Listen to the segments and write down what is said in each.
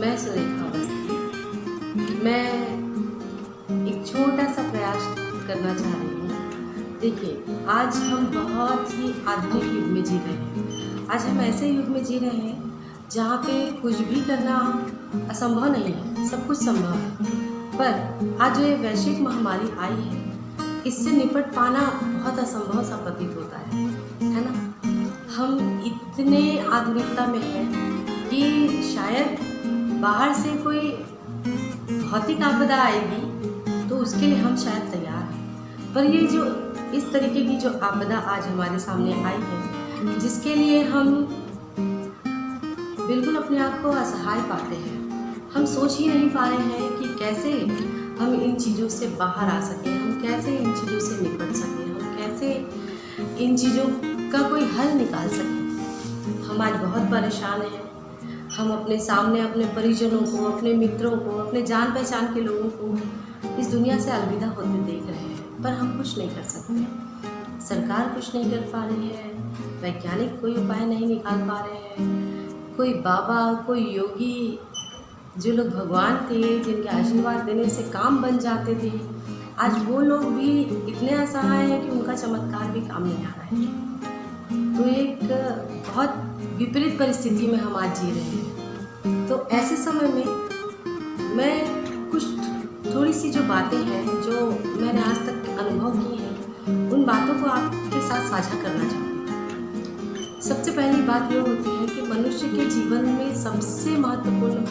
मैं सुरेखा अवस्थी, मैं एक छोटा-सा प्रयास करना चाह रही हूँ। देखिए, आज हम बहुत ही आधुनिक युग में जी रहे हैं। आज हम ऐसे युग में जी रहे हैं, जहाँ पे कुछ भी करना असंभव नहीं है, सब कुछ संभव है। पर आज जो ये वैश्विक महामारी आई है, इससे निपट पाना बहुत असंभव सा प्रतीत होता है ना? हम इतने आधुनिकता में हैं कि शायद बाहर से कोई भौतिक आपदा आएगी तो उसके लिए हम शायद तैयार हैं, पर ये जो इस तरीके की जो आपदा आज हमारे सामने आई है, जिसके लिए हम बिल्कुल अपने आप को असहाय पाते हैं। हम सोच ही नहीं पा रहे हैं कि कैसे हम इन चीज़ों से बाहर आ सकें, हम कैसे इन चीज़ों से निपट सकें, हम कैसे इन चीज़ों का कोई हल निकाल सकें। हम आज बहुत परेशान हैं। हम अपने सामने अपने परिजनों को, अपने मित्रों को, अपने जान पहचान के लोगों को इस दुनिया से अलविदा होते देख रहे हैं, पर हम कुछ नहीं कर सकते। सरकार कुछ नहीं कर पा रही है, वैज्ञानिक कोई उपाय नहीं निकाल पा रहे हैं, कोई बाबा, कोई योगी, जो लोग भगवान थे, जिनके आशीर्वाद देने से काम बन जाते थे, आज वो लोग भी इतने असहाय हैं कि उनका चमत्कार भी काम नहीं आ रहा है। तो एक बहुत विपरीत परिस्थिति में हम आज जी रहे हैं। तो ऐसे समय में मैं कुछ थोड़ी सी जो बातें हैं, जो मैंने आज तक अनुभव की हैं, उन बातों को आपके साथ साझा करना चाहती हूँ। सबसे पहली बात ये होती है कि मनुष्य के जीवन में सबसे महत्वपूर्ण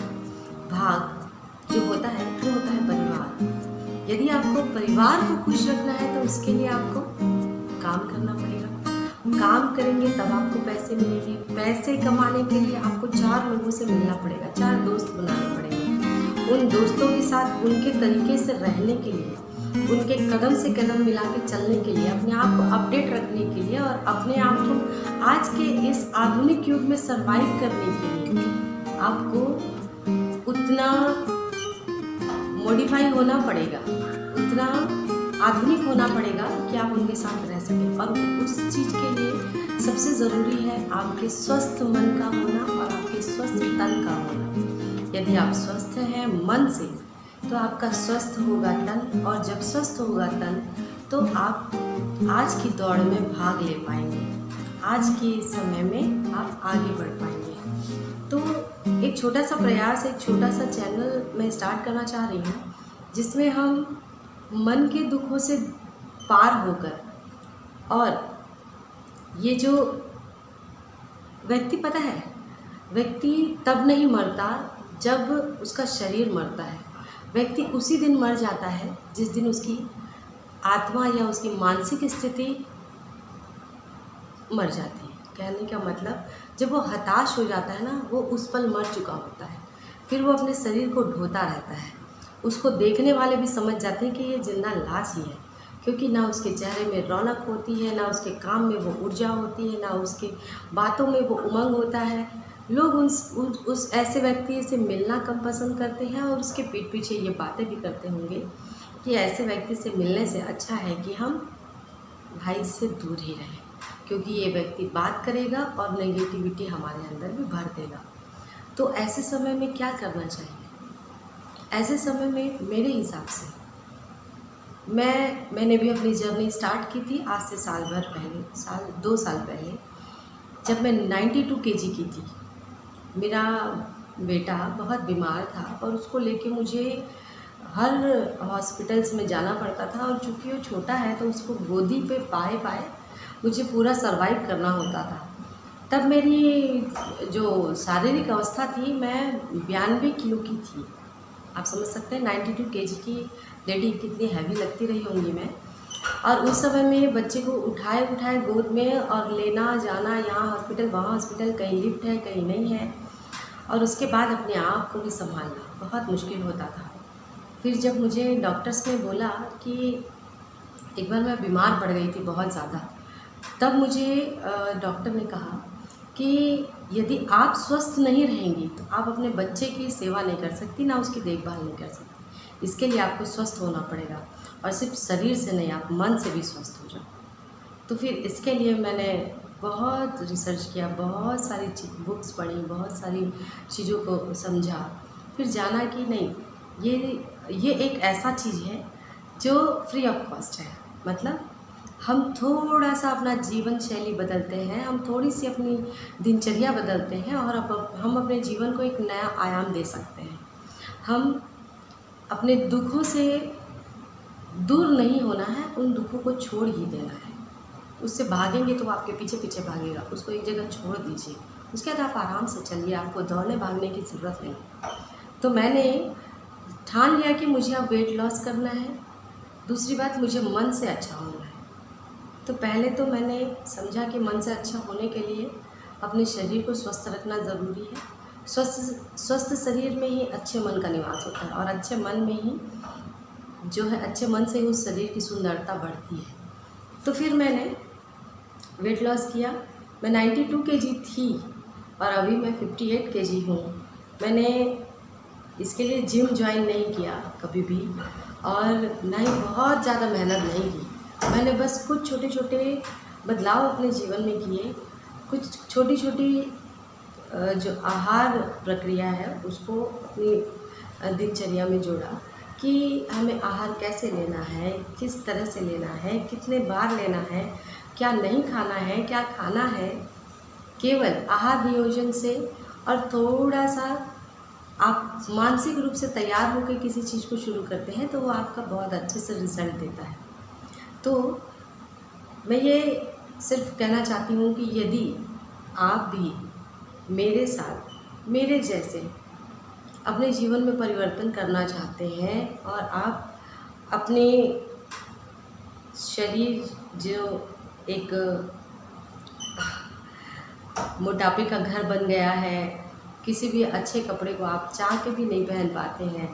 भाग जो होता है वो होता है परिवार। यदि आपको परिवार को खुश रखना है तो उसके लिए आपको काम करना पड़ेगा। काम करेंगे तब आपको पैसे मिलेंगे। पैसे कमाने के लिए आपको 4 लोगों से मिलना पड़ेगा, 4 दोस्त बनाने पड़ेंगे। उन दोस्तों के साथ उनके तरीके से रहने के लिए, उनके कदम से कदम मिला के चलने के लिए, अपने आप को अपडेट रखने के लिए और अपने आप को आज के इस आधुनिक युग में सर्वाइव करने के लिए आपको उतना मॉडिफाई होना पड़ेगा, उतना आधुनिक होना पड़ेगा कि आप उनके साथ रह सकें। और उस चीज़ के लिए सबसे ज़रूरी है आपके स्वस्थ मन का होना और आपके स्वस्थ तन का होना। यदि आप स्वस्थ हैं मन से तो आपका स्वस्थ होगा तन, और जब स्वस्थ होगा तन तो आप आज की दौड़ में भाग ले पाएंगे, आज के समय में आप आगे बढ़ पाएंगे। तो एक छोटा सा प्रयास, एक छोटा सा चैनल मैं स्टार्ट करना चाह रही हूँ, जिसमें हम मन के दुखों से पार होकर, और ये जो व्यक्ति, पता है, व्यक्ति तब नहीं मरता जब उसका शरीर मरता है। व्यक्ति उसी दिन मर जाता है जिस दिन उसकी आत्मा या उसकी मानसिक स्थिति मर जाती है। कहने का मतलब, जब वो हताश हो जाता है ना, वो उस पल मर चुका होता है। फिर वो अपने शरीर को ढोता रहता है। उसको देखने वाले भी समझ जाते हैं कि ये जिंदा लाश ही है, क्योंकि ना उसके चेहरे में रौनक होती है, ना उसके काम में वो ऊर्जा होती है, ना उसके बातों में वो उमंग होता है। लोग उस ऐसे व्यक्ति से मिलना कम पसंद करते हैं, और उसके पीठ पीछे ये बातें भी करते होंगे कि ऐसे व्यक्ति से मिलने से अच्छा है कि हम भाई से दूर ही रहें, क्योंकि ये व्यक्ति बात करेगा और नेगेटिविटी हमारे अंदर भी भर देगा। तो ऐसे समय में क्या करना चाहिए? ऐसे समय में मेरे हिसाब से मैंने भी अपनी जर्नी स्टार्ट की थी आज से साल भर पहले, 2 साल पहले, जब मैं 92 केजी की थी। मेरा बेटा बहुत बीमार था और उसको लेके मुझे हर हॉस्पिटल्स में जाना पड़ता था, और चूँकि वो छोटा है तो उसको गोदी पे पाए मुझे पूरा सर्वाइव करना होता था। तब मेरी जो शारीरिक अवस्था थी, मैं 92 किलो की थी। आप समझ सकते हैं 92 केजी की लेडी कितनी हैवी लगती रही होंगी मैं। और उस समय में बच्चे को उठाए गोद में और लेना जाना, यहाँ हॉस्पिटल वहाँ हॉस्पिटल, कहीं लिफ्ट है कहीं नहीं है, और उसके बाद अपने आप को भी संभालना बहुत मुश्किल होता था। फिर जब मुझे डॉक्टर्स ने बोला कि एक बार मैं बीमार पड़ गई थी बहुत ज़्यादा, तब मुझे डॉक्टर ने कहा कि यदि आप स्वस्थ नहीं रहेंगी तो आप अपने बच्चे की सेवा नहीं कर सकती, ना उसकी देखभाल नहीं कर सकती। इसके लिए आपको स्वस्थ होना पड़ेगा, और सिर्फ शरीर से नहीं, आप मन से भी स्वस्थ हो जाओ। तो फिर इसके लिए मैंने बहुत रिसर्च किया, बहुत सारी बुक्स पढ़ी, बहुत सारी चीज़ों को समझा, फिर जाना कि नहीं, ये एक ऐसा चीज़ है जो फ्री ऑफ कॉस्ट है। मतलब हम थोड़ा सा अपना जीवन शैली बदलते हैं, हम थोड़ी सी अपनी दिनचर्या बदलते हैं और अब हम अपने जीवन को एक नया आयाम दे सकते हैं। हम अपने दुखों से दूर नहीं होना है, उन दुखों को छोड़ ही देना है। उससे भागेंगे तो आपके पीछे पीछे भागेगा, उसको एक जगह छोड़ दीजिए। उसके बाद आप आराम से चलिए, आपको दौड़ने भागने की ज़रूरत नहीं। तो मैंने ठान लिया कि मुझे अब वेट लॉस करना है। दूसरी बात, मुझे मन से अच्छा होना है। तो पहले तो मैंने समझा कि मन से अच्छा होने के लिए अपने शरीर को स्वस्थ रखना ज़रूरी है। स्वस्थ शरीर में ही अच्छे मन का निवास होता है और अच्छे मन में ही जो है, अच्छे मन से ही उस शरीर की सुंदरता बढ़ती है। तो फिर मैंने वेट लॉस किया। मैं 92 केजी थी और अभी मैं 58 केजी हूँ। मैंने इसके लिए जिम ज्वाइन नहीं किया कभी भी और ना ही बहुत ज़्यादा मेहनत नहीं की। मैंने बस कुछ छोटे छोटे बदलाव अपने जीवन में किए, कुछ छोटी छोटी जो आहार प्रक्रिया है उसको अपनी दिनचर्या में जोड़ा कि हमें आहार कैसे लेना है, किस तरह से लेना है, कितने बार लेना है, क्या नहीं खाना है, क्या खाना है। केवल आहार नियोजन से और थोड़ा सा आप मानसिक रूप से तैयार होकर किसी चीज़ को शुरू करते हैं तो वो आपका बहुत अच्छे से रिजल्ट देता है। तो मैं ये सिर्फ कहना चाहती हूँ कि यदि आप भी मेरे साथ मेरे जैसे अपने जीवन में परिवर्तन करना चाहते हैं और आप अपने शरीर जो एक मोटापे का घर बन गया है, किसी भी अच्छे कपड़े को आप चाह के भी नहीं पहन पाते हैं,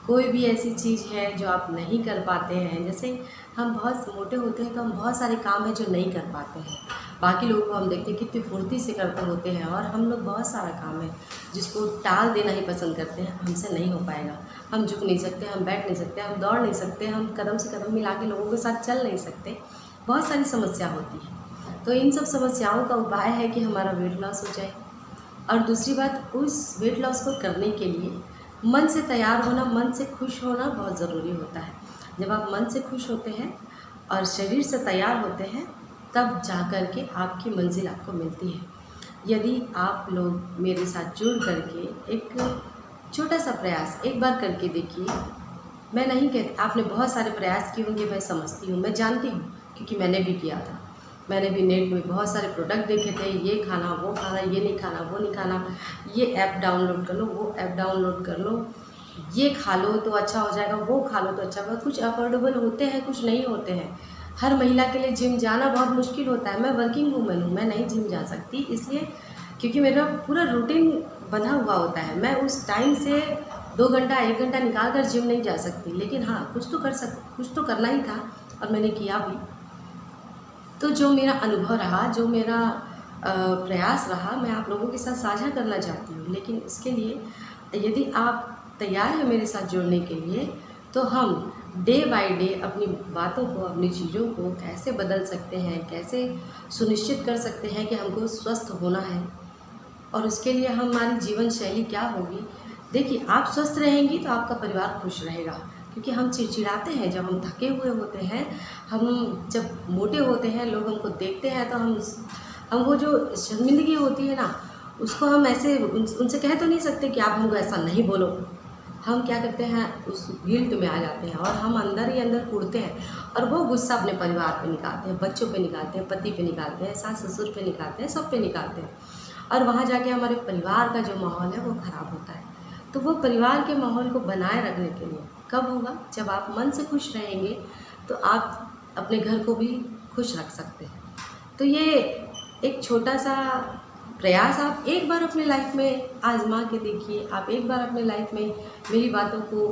कोई भी ऐसी चीज़ है जो आप नहीं कर पाते हैं। जैसे हम बहुत मोटे होते हैं तो हम बहुत सारे काम हैं जो नहीं कर पाते हैं। बाकी लोगों को हम देखते हैं कितनी फुर्ती से करते होते हैं और हम लोग बहुत सारा काम है जिसको टाल देना ही पसंद करते हैं। हमसे नहीं हो पाएगा, हम झुक नहीं सकते, हम बैठ नहीं सकते, हम दौड़ नहीं सकते, हम कदम से कदम मिला के लोगों के साथ चल नहीं सकते। बहुत सारी समस्या होती है। तो इन सब समस्याओं का उपाय है कि हमारा वेट लॉस हो जाए। और दूसरी बात, उस वेट लॉस को करने के लिए मन से तैयार होना, मन से खुश होना बहुत ज़रूरी होता है। जब आप मन से खुश होते हैं और शरीर से तैयार होते हैं तब जा कर के आपकी मंजिल आपको मिलती है। यदि आप लोग मेरे साथ जुड़ करके एक छोटा सा प्रयास एक बार करके देखिए। मैं नहीं कहती, आपने बहुत सारे प्रयास किए होंगे, मैं समझती हूँ, मैं जानती हूँ क्योंकि मैंने भी किया था। मैंने भी नेट में बहुत सारे प्रोडक्ट देखे थे, ये खाना, वो खाना, ये नहीं खाना, वो नहीं खाना, ये ऐप डाउनलोड कर लो, वो ऐप डाउनलोड कर लो, ये खा लो तो अच्छा हो जाएगा, वो खा लो तो अच्छा होगा। कुछ अफोर्डेबल होते हैं, कुछ नहीं होते हैं। हर महिला के लिए जिम जाना बहुत मुश्किल होता है। मैं वर्किंग वूमेन हूँ, मैं नहीं जिम जा सकती इसलिए क्योंकि मेरा पूरा रूटीन बंधा हुआ होता है। मैं उस टाइम से 2 घंटा 1 घंटा निकाल कर जिम नहीं जा सकती। लेकिन हाँ, कुछ तो करना ही था और मैंने किया भी। तो जो मेरा अनुभव रहा, जो मेरा प्रयास रहा, मैं आप लोगों के साथ साझा करना चाहती हूँ। लेकिन इसके लिए यदि आप तैयार हैं मेरे साथ जुड़ने के लिए तो हम डे बाय डे अपनी बातों को, अपनी चीज़ों को कैसे बदल सकते हैं, कैसे सुनिश्चित कर सकते हैं कि हमको स्वस्थ होना है और उसके लिए हमारी जीवन शैली क्या होगी। देखिए, आप स्वस्थ रहेंगी तो आपका परिवार खुश रहेगा क्योंकि हम चिड़चिड़ाते हैं जब हम थके हुए होते हैं। हम जब मोटे होते हैं, लोग हमको देखते हैं तो हम वो जो शर्मिंदगी होती है ना, उसको हम ऐसे उनसे कह तो नहीं सकते कि आप हमको ऐसा नहीं बोलो। हम क्या करते हैं, उस गिल्ट में आ जाते हैं और हम अंदर ही अंदर कूदते हैं और वो गुस्सा अपने परिवार पे निकालते हैं, बच्चों पे निकालते हैं, पति पे निकालते हैं, सास ससुर पे निकालते हैं, सब पे निकालते हैं। और वहाँ जाके हमारे परिवार का जो माहौल है वो ख़राब होता है। तो वो परिवार के माहौल को बनाए रखने के लिए कब होगा, जब आप मन से खुश रहेंगे तो आप अपने घर को भी खुश रख सकते हैं। तो ये एक छोटा सा प्रयास आप एक बार अपने लाइफ में आजमा के देखिए। आप एक बार अपने लाइफ में मेरी बातों को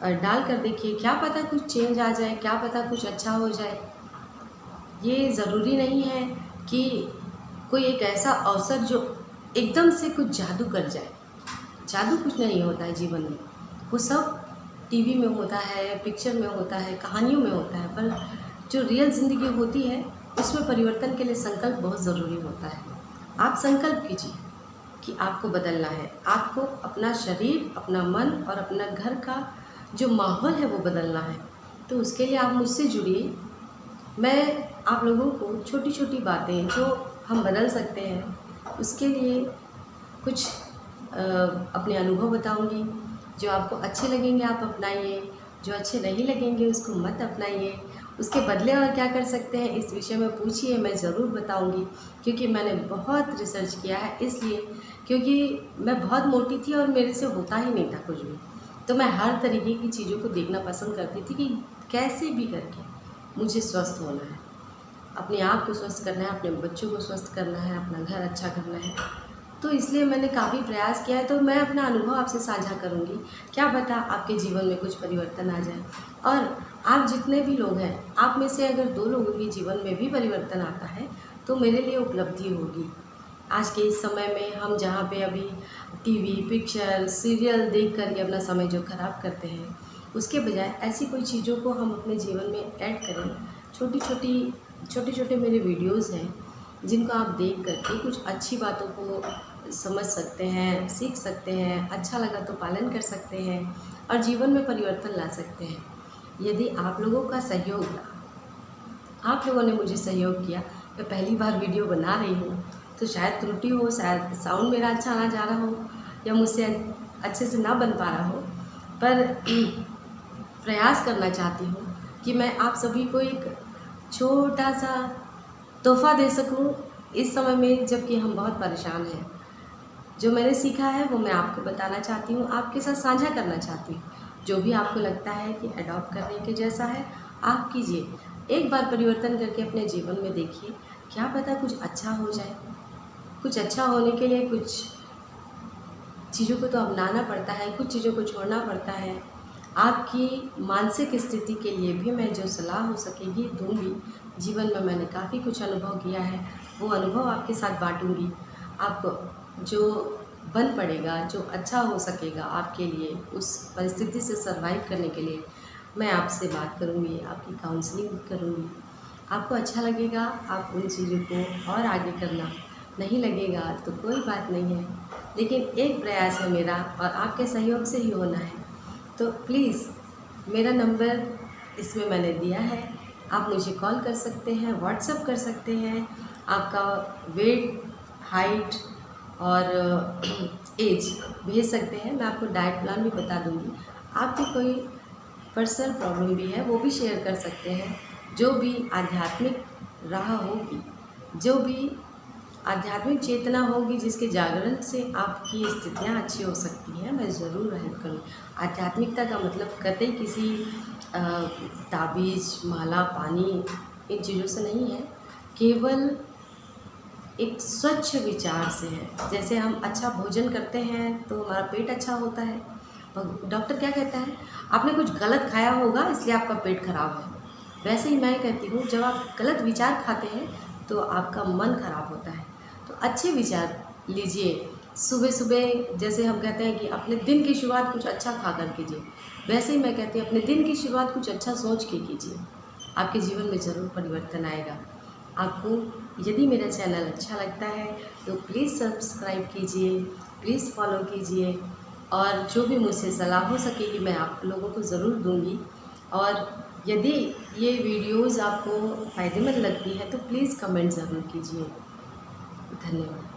डाल कर देखिए। क्या पता कुछ चेंज आ जाए, क्या पता कुछ अच्छा हो जाए। ये ज़रूरी नहीं है कि कोई एक ऐसा अवसर जो एकदम से कुछ जादू कर जाए। जादू कुछ नहीं होता है जीवन में, वो सब टीवी में होता है, पिक्चर में होता है, कहानियों में होता है। पर जो रियल ज़िंदगी होती है उसमें परिवर्तन के लिए संकल्प बहुत ज़रूरी होता है। आप संकल्प कीजिए, कि आपको बदलना है। आपको अपना शरीर, अपना मन और अपना घर का जो माहौल है वो बदलना है। तो उसके लिए आप मुझसे जुड़िए। मैं आप लोगों को छोटी छोटी बातें जो हम बदल सकते हैं उसके लिए कुछ अपने अनुभव बताऊंगी। जो आपको अच्छे लगेंगे आप अपनाइए, जो अच्छे नहीं लगेंगे उसको मत अपनाइए। उसके बदले और क्या कर सकते हैं इस विषय में पूछिए, मैं ज़रूर बताऊंगी। क्योंकि मैंने बहुत रिसर्च किया है, इसलिए क्योंकि मैं बहुत मोटी थी और मेरे से होता ही नहीं था कुछ भी। तो मैं हर तरीके की चीज़ों को देखना पसंद करती थी कि कैसे भी करके मुझे स्वस्थ होना है, अपने आप को स्वस्थ करना है, अपने बच्चों को स्वस्थ करना है, अपना घर अच्छा करना है। तो इसलिए मैंने काफ़ी प्रयास किया है। तो मैं अपना अनुभव आपसे साझा करूँगी। क्या पता आपके जीवन में कुछ परिवर्तन आ जाए। और आप जितने भी लोग हैं, आप में से अगर 2 लोगों के जीवन में भी परिवर्तन आता है तो मेरे लिए उपलब्धि होगी। आज के इस समय में हम जहाँ पे अभी टीवी, पिक्चर, सीरियल देख कर के अपना समय जो खराब करते हैं, उसके बजाय ऐसी कोई चीज़ों को हम अपने जीवन में ऐड करें। छोटे-छोटे मेरे वीडियोज़ हैं जिनको आप देख कर के कुछ अच्छी बातों को समझ सकते हैं, सीख सकते हैं, अच्छा लगा तो पालन कर सकते हैं और जीवन में परिवर्तन ला सकते हैं। यदि आप लोगों का सहयोग रहा, आप लोगों ने मुझे सहयोग किया, मैं पहली बार वीडियो बना रही हूँ तो शायद त्रुटि हो, शायद साउंड मेरा अच्छा ना जा रहा हो या मुझसे अच्छे से ना बन पा रहा हो, पर प्रयास करना चाहती हूँ कि मैं आप सभी को एक छोटा सा तोहफ़ा दे सकूँ इस समय में जबकि हम बहुत परेशान हैं। जो मैंने सीखा है वो मैं आपको बताना चाहती हूँ, आपके साथ साझा करना चाहती हूँ। जो भी आपको लगता है कि अडॉप्ट करने के जैसा है, आप कीजिए। एक बार परिवर्तन करके अपने जीवन में देखिए, क्या पता कुछ अच्छा हो जाए। कुछ अच्छा होने के लिए कुछ चीज़ों को तो अपनाना पड़ता है, कुछ चीज़ों को छोड़ना पड़ता है। आपकी मानसिक स्थिति के लिए भी मैं जो सलाह हो सकेगी दूँगी। जीवन में मैंने काफ़ी कुछ अनुभव किया है, वो अनुभव आपके साथ बाँटूँगी। आपको जो बन पड़ेगा, जो अच्छा हो सकेगा आपके लिए, उस परिस्थिति से सर्वाइव करने के लिए मैं आपसे बात करूँगी, आपकी काउंसलिंग करूँगी। आपको अच्छा लगेगा, आप उन चीज़ों को और आगे करना, नहीं लगेगा तो कोई बात नहीं है। लेकिन एक प्रयास है मेरा और आपके सहयोग से ही होना है। तो प्लीज़ मेरा नंबर इसमें मैंने दिया है, आप मुझे कॉल कर सकते हैं, व्हाट्सएप कर सकते हैं। आपका वेट, हाइट और एज भेज सकते हैं। मैं आपको डाइट प्लान भी बता दूँगी। आपकी कोई पर्सनल प्रॉब्लम भी है वो भी शेयर कर सकते हैं। जो भी आध्यात्मिक राह होगी, जो भी आध्यात्मिक चेतना होगी जिसके जागरण से आपकी स्थितियाँ अच्छी हो सकती हैं, मैं ज़रूर हेल्प करूँ। आध्यात्मिकता का मतलब कतई किसी ताबीज़, माला, पानी इन चीज़ों से नहीं है, केवल एक स्वच्छ विचार से है। जैसे हम अच्छा भोजन करते हैं तो हमारा पेट अच्छा होता है। डॉक्टर क्या कहता है, आपने कुछ गलत खाया होगा इसलिए आपका पेट खराब है। वैसे ही मैं कहती हूँ, जब आप गलत विचार खाते हैं तो आपका मन खराब होता है। तो अच्छे विचार लीजिए। सुबह सुबह जैसे हम कहते हैं कि अपने दिन की शुरुआत कुछ अच्छा खा कर कीजिए, वैसे ही मैं कहती हूँ अपने दिन की शुरुआत कुछ अच्छा सोच के कीजिए। आपके जीवन में ज़रूर परिवर्तन आएगा। आपको यदि मेरा चैनल अच्छा लगता है तो प्लीज़ सब्सक्राइब कीजिए, प्लीज़ फॉलो कीजिए और जो भी मुझसे सलाह हो सकेगी मैं आप लोगों को ज़रूर दूँगी। और यदि ये वीडियोज़ आपको फ़ायदेमंद लगती है तो प्लीज़ कमेंट ज़रूर कीजिए। धन्यवाद।